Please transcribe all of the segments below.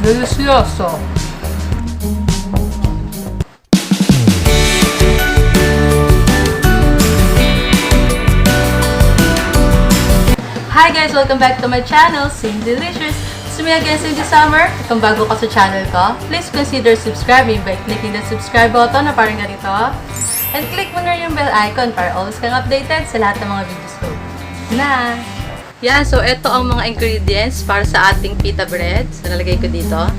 Delicioso! Hi guys! Welcome back to my channel, Sing Delicious! It's me again, Cindy Summer. Kung bago ka sa channel ko, please consider subscribing by clicking the subscribe button na parang ganito. And click mo na yung bell icon para always kang updated sa lahat ng mga videos ko. Na! Yan, so ito ang mga ingredients para sa ating pita bread. So nalagay ko dito.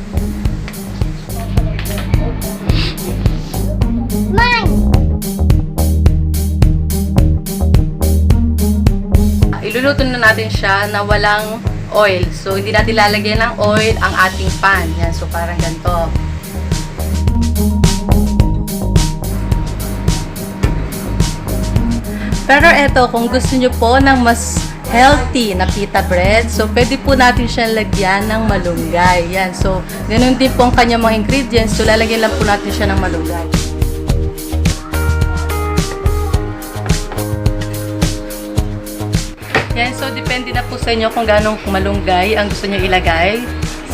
Iluluto na natin siya na walang oil. So, hindi natin lalagyan ng oil ang ating pan. Yan. So, parang ganito. Pero eto, kung gusto nyo po ng mas healthy na pita bread, so, pwede po natin siyang lagyan ng malunggay. Yan. So, ganun din po ang kanyang mga ingredients. So, lalagyan lang po natin siya ng malunggay. Yan, so depende na po sa inyo kung ganong malunggay ang gusto nyo ilagay.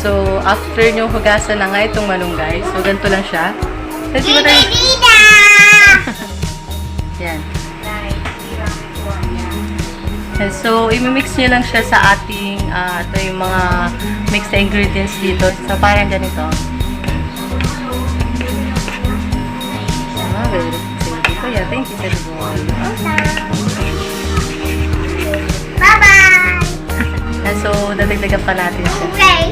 So, after nyo hugasan na nga itong malunggay, so ganito lang siya. Yan. And so, imimix nyo lang siya sa ating, ito yung mga mixed ingredients dito. So, parang ganito. Very good. Yeah, thank you, everyone. Bye-bye! And so, dadagdagan pa natin siya. Hooray!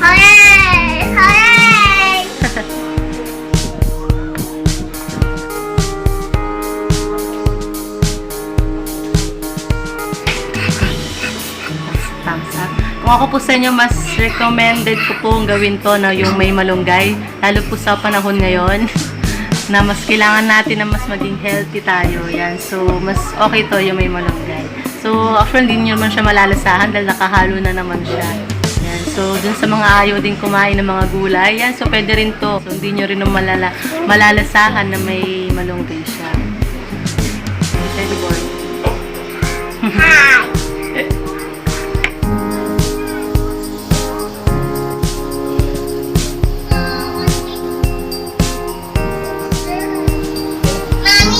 Hooray! Hooray! Thumbs up. Kung ako po sa inyo, mas recommended ko pong gawin to na yung may malunggay. Lalo po sa panahon ngayon na mas kailangan natin na mas maging healthy tayo. Yan. So, mas okay to yung may malunggay. So, actually, hindi nyo naman siya malalasahan dahil nakahalo na naman siya. Yan. So, dun sa mga ayaw din kumain ng mga gulay, yan. So, pwede rin to. So, hindi nyo rin malalasahan na may malunggay siya. Pwede boy. Hi!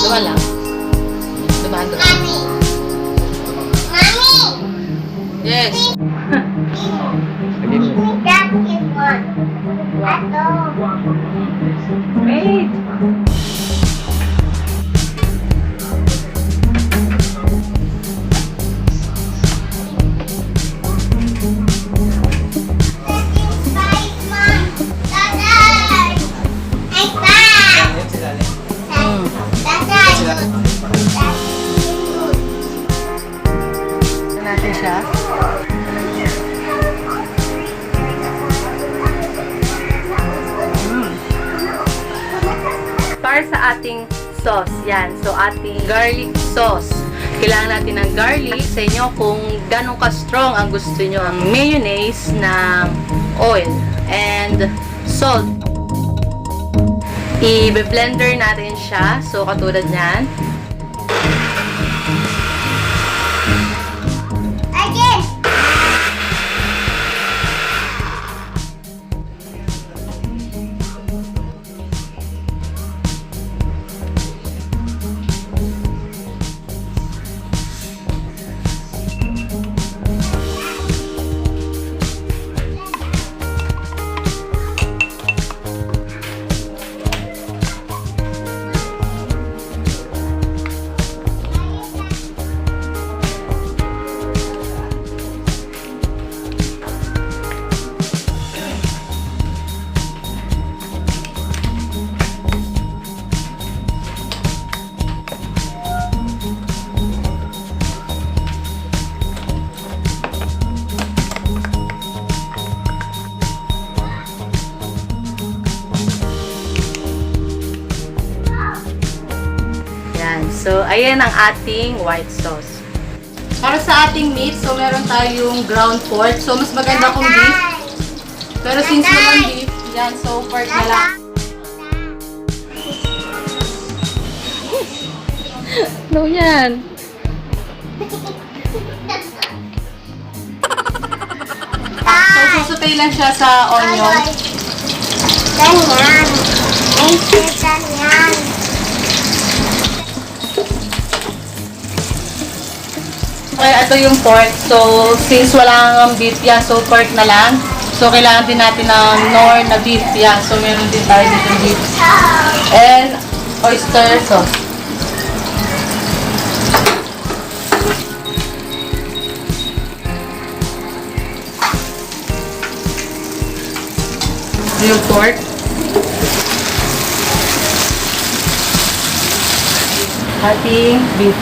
Diba lang? Dumaan doon. Mommy! Mommy! Yes! That is one. Ato. Wait! Natin siya. Para sa ating sauce, yan. So, ating garlic sauce. Kailangan natin ng garlic sa inyo kung ganun ka-strong ang gusto nyo. Ang mayonnaise ng oil and salt. I-blender natin siya. So, katulad nyan. So, ayan ang ating white sauce. Para sa ating meat, so meron tayong ground pork. So, mas maganda kung beef. Pero since walang beef, yan, so pork na lang. No, yan. So, susutay lang siya sa onion. Ganyan. Ay, ganyan. Okay, ito yung pork. So, since wala kang beef yan, so pork na lang. So, kailangan din natin ng nor na beef yan. So, meron din tayo dito beef. And oyster sauce. Ito yung pork. Ating beef.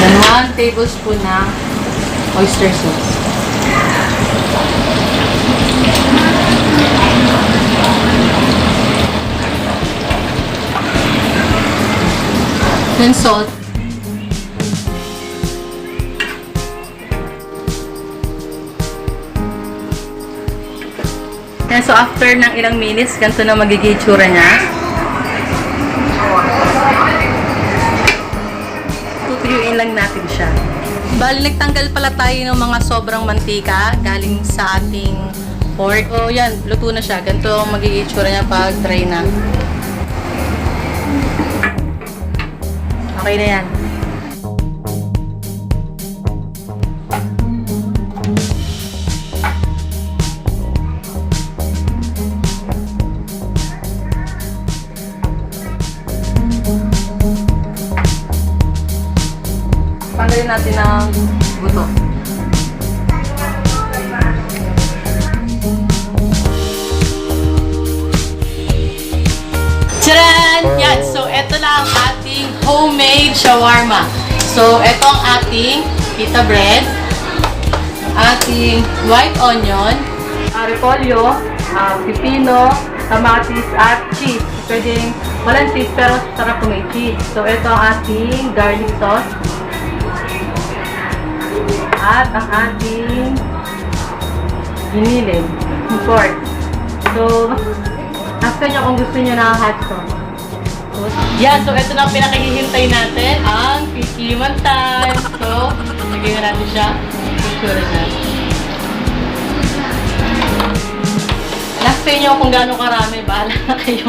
And 1 tablespoon na oyster sauce. Then salt. Yan, so after ng ilang minutes, ganito na magiging itsura niya. Tutuyuin lang natin siya. Bali, nagtanggal pala tayo ng mga sobrang mantika galing sa ating pork. So, yan, luto na siya. Ganito ang magiging itsura niya pag dry na. Okay na yan. Tanggalin natin ang buto. Tcharan! Yan. So, ito na ang ating homemade shawarma. So, ito ang ating pita bread, ating white onion, repolyo, pipino, kamatis, at cheese. Pwedeng walang cheese pero sarap kung may cheese. So, ito ang ating garlic sauce. At ang ating giniling, pork. So, ask nyo kung gusto nyo ng hot sauce. Yan, so ito na ang pinakahihintay natin, ang pikiman time. So, lagyan na natin siya. Picture na. Ask nyo kung gaano karami, bahala na kayo.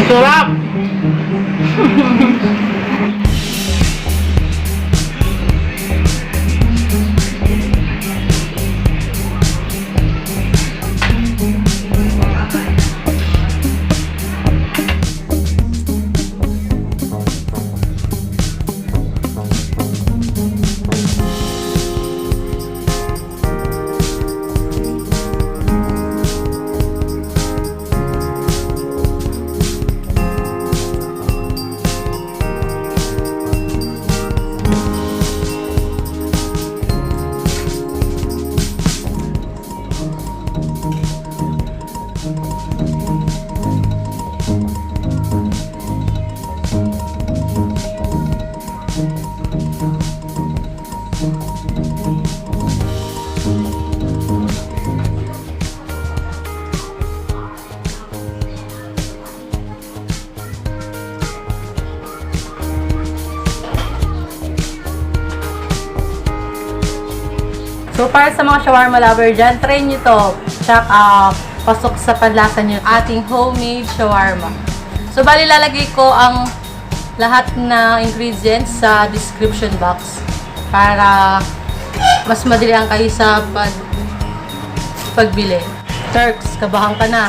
Sarap! So, para sa mga shawarma lover dyan, try nyo to. Tsaka, pasok sa panlasa nyo ating homemade shawarma. So, bali lalagay ko ang lahat na ingredients sa description box para mas madali ang kayo sa pagbili. Turks, kabahan ka na.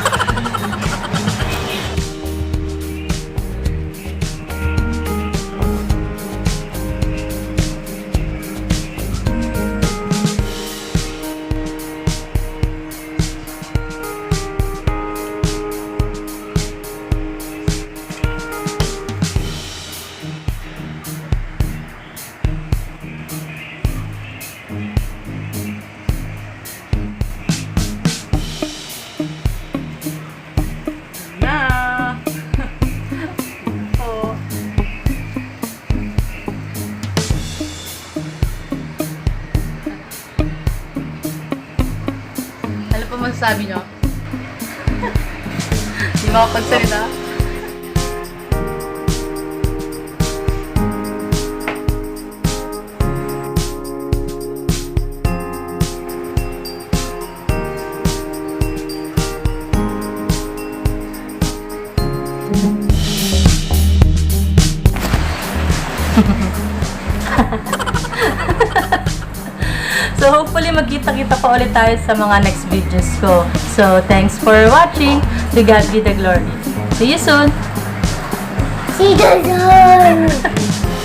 Masasabi nyo? Di makapagsalita? So, hopefully, magkita-kita pa ulit tayo sa mga next videos ko. So, thanks for watching. To God be the glory. See you soon! See you soon!